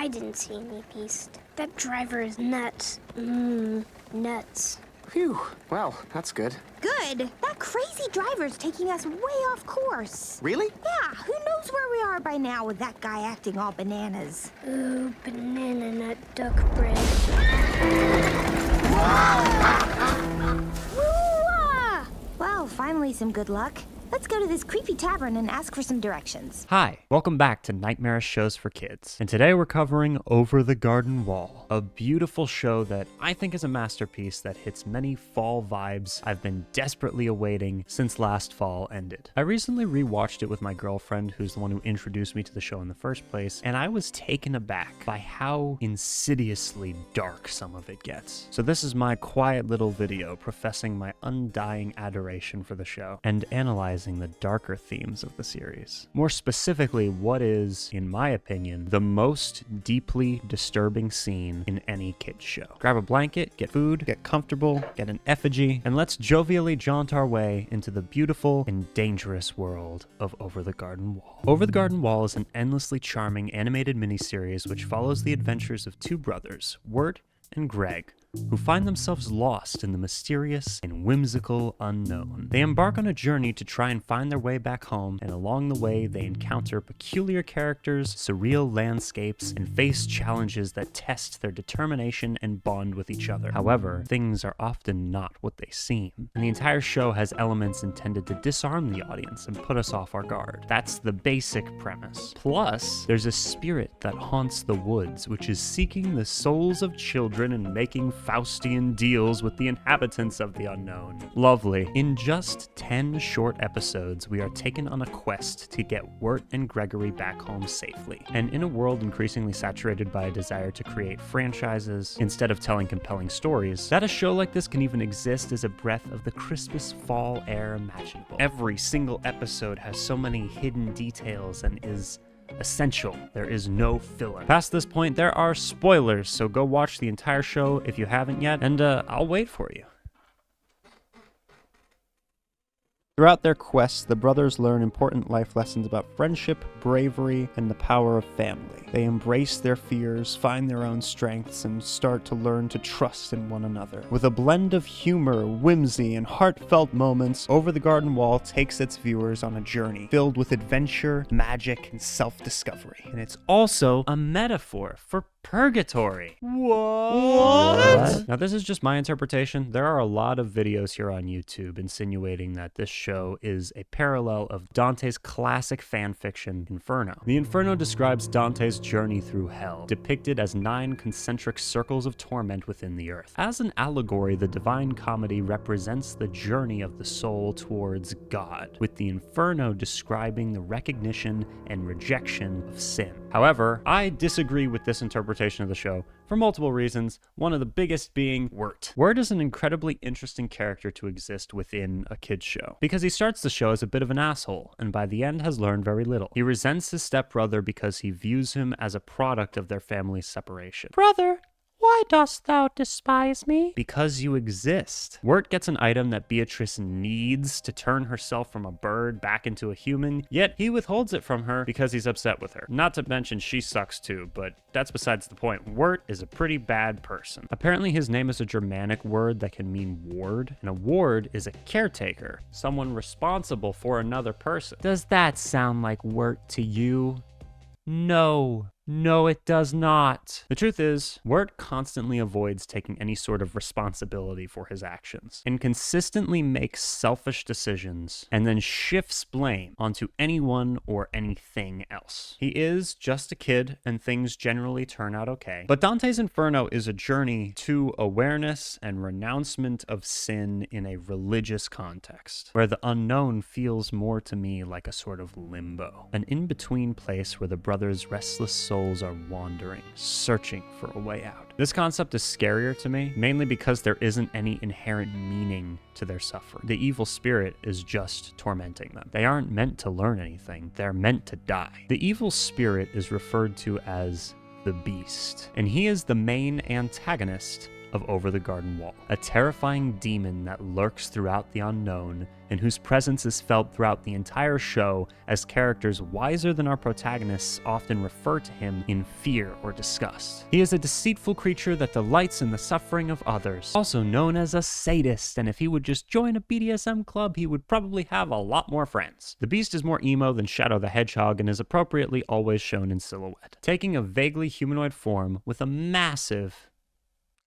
I didn't see any beast. That driver is nuts. Nuts. Phew. Well, that's good. Good. That crazy driver's taking us way off course. Really? Yeah, who knows where we are by now with that guy acting all bananas. Ooh, banana nut duck bread. Woo-ah! Well, finally some good luck. Let's go to this creepy tavern and ask for some directions. Hi, welcome back to Nightmarish Shows for Kids. And today we're covering Over the Garden Wall, a beautiful show that I think is a masterpiece that hits many fall vibes I've been desperately awaiting since last fall ended. I recently rewatched it with my girlfriend, who's the one who introduced me to the show in the first place, and I was taken aback by how insidiously dark some of it gets. So this is my quiet little video professing my undying adoration for the show and analyzing the darker themes of the series. More specifically, what is, in my opinion, the most deeply disturbing scene in any kids show. Grab a blanket, get food, get comfortable, get an effigy, and let's jovially jaunt our way into the beautiful and dangerous world of Over the Garden Wall. Over the Garden Wall is an endlessly charming animated miniseries which follows the adventures of two brothers, Wirt and Greg, who find themselves lost in the mysterious and whimsical unknown. They embark on a journey to try and find their way back home, and along the way they encounter peculiar characters, surreal landscapes, and face challenges that test their determination and bond with each other. However, things are often not what they seem, and the entire show has elements intended to disarm the audience and put us off our guard. That's the basic premise. Plus, there's a spirit that haunts the woods, which is seeking the souls of children and making Faustian deals with the inhabitants of the unknown. Lovely. In just 10 short episodes, we are taken on a quest to get Wirt and Gregory back home safely. And in a world increasingly saturated by a desire to create franchises instead of telling compelling stories, that a show like this can even exist is a breath of the crispest fall air imaginable. Every single episode has so many hidden details and is essential. There is no filler. Past this point, there are spoilers, so go watch the entire show if you haven't yet, and I'll wait for you. Throughout their quests, the brothers learn important life lessons about friendship, bravery, and the power of family. They embrace their fears, find their own strengths, and start to learn to trust in one another. With a blend of humor, whimsy, and heartfelt moments, Over the Garden Wall takes its viewers on a journey filled with adventure, magic, and self-discovery. And it's also a metaphor for purgatory. What? Now, this is just my interpretation. There are a lot of videos here on YouTube insinuating that this show is a parallel of Dante's classic fan fiction, Inferno. The Inferno describes Dante's journey through hell, depicted as 9 concentric circles of torment within the earth. As an allegory, the Divine Comedy represents the journey of the soul towards God, with the Inferno describing the recognition and rejection of sin. However, I disagree with this interpretation of the show for multiple reasons, one of the biggest being Wirt. Wirt is an incredibly interesting character to exist within a kid's show, because he starts the show as a bit of an asshole, and by the end has learned very little. He resents his stepbrother because he views him as a product of their family's separation. Brother, why dost thou despise me? Because you exist. Wirt gets an item that Beatrice needs to turn herself from a bird back into a human, yet he withholds it from her because he's upset with her. Not to mention she sucks too, but that's besides the point. Wirt is a pretty bad person. Apparently his name is a Germanic word that can mean ward, and a ward is a caretaker, someone responsible for another person. Does that sound like Wirt to you? No. No, it does not. The truth is, Wirt constantly avoids taking any sort of responsibility for his actions and consistently makes selfish decisions and then shifts blame onto anyone or anything else. He is just a kid and things generally turn out okay. But Dante's Inferno is a journey to awareness and renouncement of sin in a religious context, where the unknown feels more to me like a sort of limbo, an in-between place where the brothers' restless souls are wandering, searching for a way out. This concept is scarier to me, mainly because there isn't any inherent meaning to their suffering. The evil spirit is just tormenting them. They aren't meant to learn anything, they're meant to die. The evil spirit is referred to as the Beast, and he is the main antagonist of Over the Garden Wall, a terrifying demon that lurks throughout the unknown and whose presence is felt throughout the entire show as characters wiser than our protagonists often refer to him in fear or disgust. He is a deceitful creature that delights in the suffering of others, also known as a sadist, and if he would just join a BDSM club, he would probably have a lot more friends. The beast is more emo than Shadow the Hedgehog and is appropriately always shown in silhouette, taking a vaguely humanoid form with a massive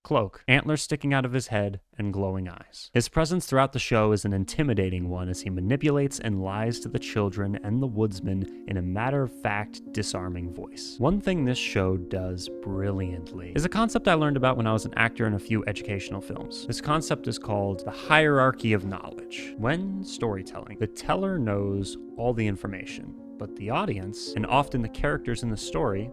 cloak, antlers sticking out of his head, and glowing eyes. His presence throughout the show is an intimidating one as he manipulates and lies to the children and the woodsman in a matter-of-fact, disarming voice. One thing this show does brilliantly is a concept I learned about when I was an actor in a few educational films. This concept is called the hierarchy of knowledge. When storytelling, the teller knows all the information, but the audience, and often the characters in the story,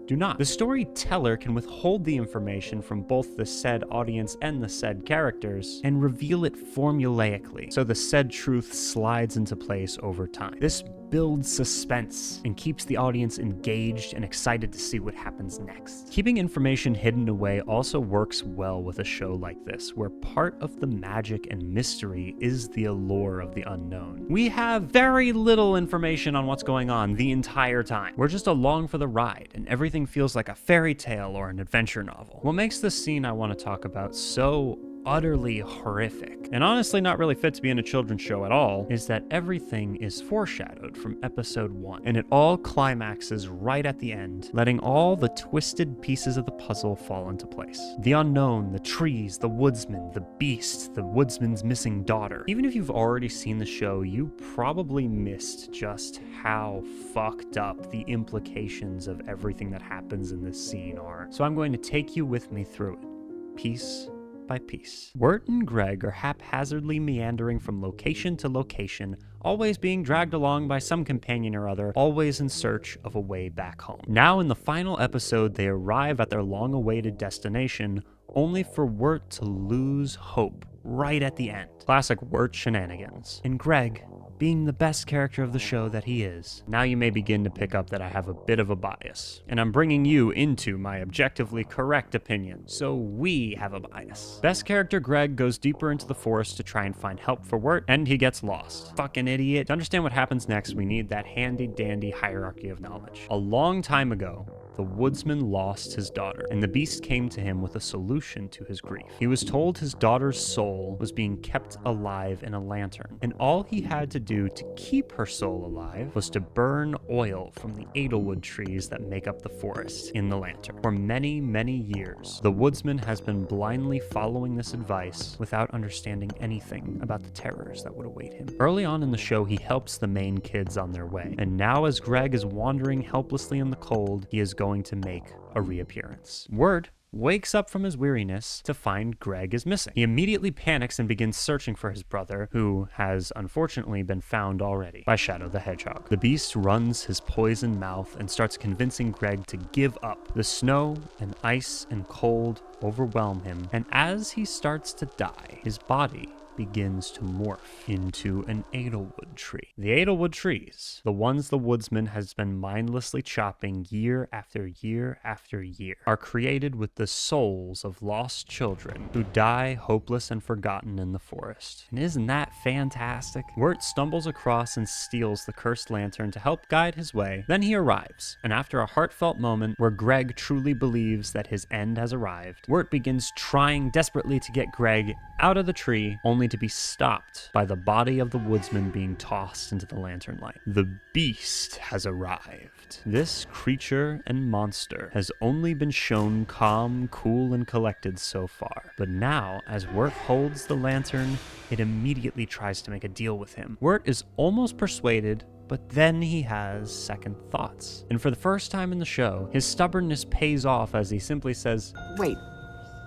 do not. The storyteller can withhold the information from both the said audience and the said characters and reveal it formulaically, so the said truth slides into place over time. This builds suspense and keeps the audience engaged and excited to see what happens next. Keeping information hidden away also works well with a show like this, where part of the magic and mystery is the allure of the unknown. We have very little information on what's going on the entire time. We're just along for the ride, and everything feels like a fairy tale or an adventure novel. What makes this scene I want to talk about so utterly horrific, and honestly not really fit to be in a children's show at all, is that everything is foreshadowed from episode 1, and it all climaxes right at the end, letting all the twisted pieces of the puzzle fall into place. The unknown, the trees, the woodsman, the beast, the woodsman's missing daughter. Even if you've already seen the show, you probably missed just how fucked up the implications of everything that happens in this scene are. So I'm going to take you with me through it, piece by piece. Wirt and Greg are haphazardly meandering from location to location, always being dragged along by some companion or other, always in search of a way back home. Now in the final episode, they arrive at their long-awaited destination, only for Wirt to lose hope right at the end. Classic Wirt shenanigans. And Greg, being the best character of the show that he is, now you may begin to pick up that I have a bit of a bias, and I'm bringing you into my objectively correct opinion, so we have a bias. Best character Greg goes deeper into the forest to try and find help for Wirt, and he gets lost. Fucking idiot. To understand what happens next, we need that handy-dandy hierarchy of knowledge. A long time ago, the woodsman lost his daughter, and the beast came to him with a solution to his grief. He was told his daughter's soul was being kept alive in a lantern, and all he had to do to keep her soul alive was to burn oil from the edelwood trees that make up the forest in the lantern. For many, many years, the woodsman has been blindly following this advice without understanding anything about the terrors that would await him. Early on in the show, he helps the main kids on their way, and now as Greg is wandering helplessly in the cold, he is going to make a reappearance. Wirt wakes up from his weariness to find Greg is missing. He immediately panics and begins searching for his brother, who has unfortunately been found already by Shadow the Hedgehog. The beast runs his poisoned mouth and starts convincing Greg to give up. The snow and ice and cold overwhelm him, and as he starts to die, his body begins to morph into an edelwood tree. The edelwood trees, the ones the woodsman has been mindlessly chopping year after year after year, are created with the souls of lost children who die hopeless and forgotten in the forest. And isn't that fantastic? Wirt stumbles across and steals the cursed lantern to help guide his way. Then he arrives, and after a heartfelt moment where Greg truly believes that his end has arrived, Wirt begins trying desperately to get Greg out of the tree, only to be stopped by the body of the woodsman being tossed into the lantern light. The beast has arrived. This creature and monster has only been shown calm, cool, and collected so far. But now, as Wirt holds the lantern, it immediately tries to make a deal with him. Wirt is almost persuaded, but then he has second thoughts. And for the first time in the show, his stubbornness pays off as he simply says, Wait,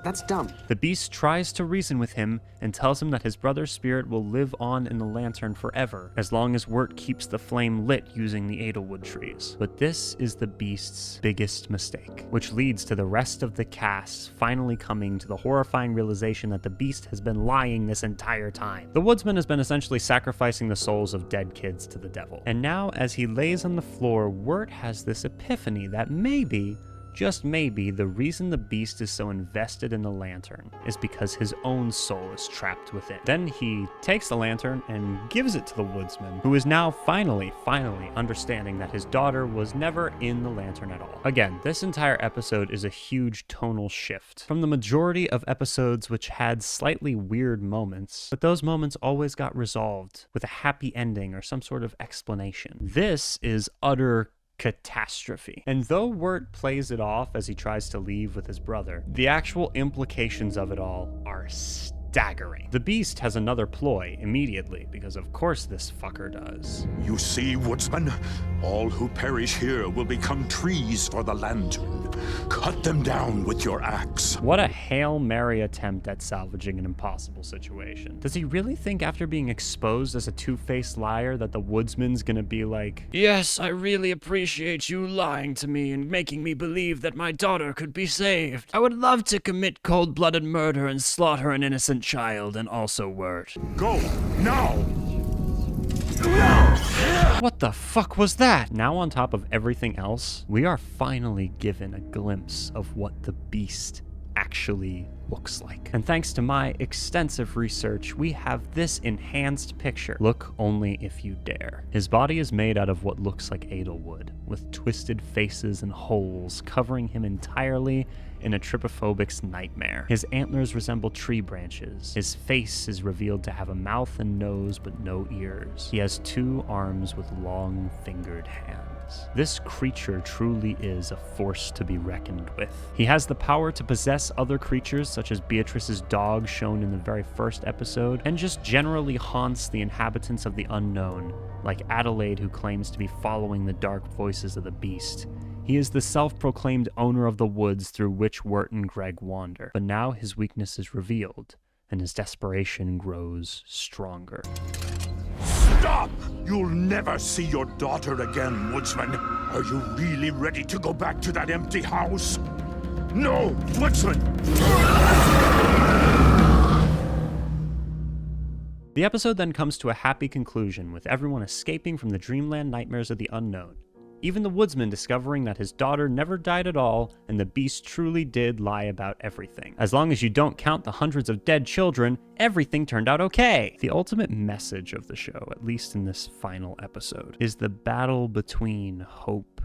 that's dumb. The beast tries to reason with him and tells him that his brother's spirit will live on in the lantern forever, as long as Wirt keeps the flame lit using the edelwood trees. But this is the beast's biggest mistake, which leads to the rest of the cast finally coming to the horrifying realization that the beast has been lying this entire time. The woodsman has been essentially sacrificing the souls of dead kids to the devil. And now, as he lays on the floor, Wirt has this epiphany that maybe, just maybe, the reason the beast is so invested in the lantern is because his own soul is trapped within. Then he takes the lantern and gives it to the woodsman, who is now finally understanding that his daughter was never in the lantern at all. Again, this entire episode is a huge tonal shift from the majority of episodes which had slightly weird moments, but those moments always got resolved with a happy ending or some sort of explanation. This is utter catastrophe. And though Wirt plays it off as he tries to leave with his brother, the actual implications of it all are staggering. The beast has another ploy immediately, because of course this fucker does. You see, woodsman, all who perish here will become trees for the lantern. Cut them down with your axe. What a Hail Mary attempt at salvaging an impossible situation. Does he really think after being exposed as a two-faced liar that the woodsman's gonna be like, "Yes, I really appreciate you lying to me and making me believe that my daughter could be saved. I would love to commit cold-blooded murder and slaughter an innocent child and also Wirt." Go, now! What the fuck was that? Now on top of everything else, we are finally given a glimpse of what the beast actually looks like. And thanks to my extensive research, we have this enhanced picture. Look only if you dare. His body is made out of what looks like edelwood, with twisted faces and holes covering him entirely in a trypophobic's nightmare. His antlers resemble tree branches. His face is revealed to have a mouth and nose but no ears. He has 2 arms with long fingered hands. This creature truly is a force to be reckoned with. He has the power to possess other creatures, such as Beatrice's dog shown in the very first episode, and just generally haunts the inhabitants of the unknown, like Adelaide, who claims to be following the dark voices of the beast. He is the self-proclaimed owner of the woods through which Wirt and Greg wander, but now his weakness is revealed, and his desperation grows stronger. Stop! You'll never see your daughter again, woodsman. Are you really ready to go back to that empty house? No, woodsman! The episode then comes to a happy conclusion, with everyone escaping from the dreamland nightmares of the unknown. Even the woodsman discovering that his daughter never died at all, and the beast truly did lie about everything. As long as you don't count the hundreds of dead children, everything turned out okay. The ultimate message of the show, at least in this final episode, is the battle between hope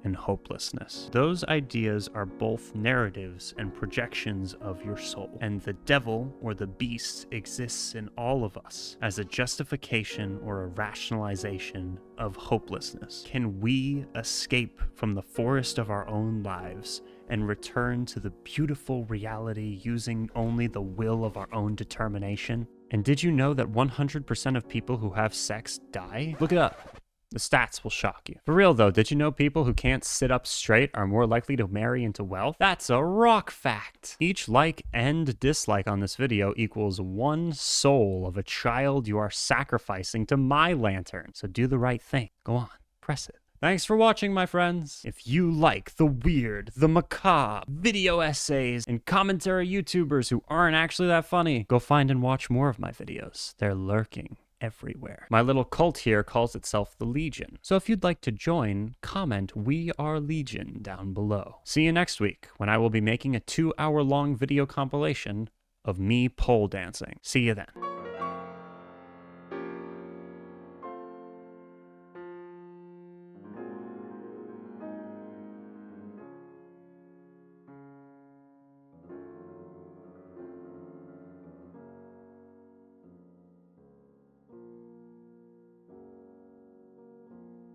and hopelessness. Those ideas are both narratives and projections of your soul, and the devil or the beast exists in all of us as a justification or a rationalization of hopelessness. Can we escape from the forest of our own lives and return to the beautiful reality using only the will of our own determination? And did you know that 100% of people who have sex die? Look it up. The stats will shock you. For real though, did you know people who can't sit up straight are more likely to marry into wealth? That's a rock fact. Each like and dislike on this video equals 1 soul of a child you are sacrificing to my lantern. So do the right thing. Go on, press it. Thanks for watching, my friends. If you like the weird, the macabre, video essays, and commentary YouTubers who aren't actually that funny, go find and watch more of my videos. They're lurking everywhere. My little cult here calls itself the Legion. So if you'd like to join, comment "We Are Legion" down below. See you next week when I will be making a 2-hour-long video compilation of me pole dancing. See you then.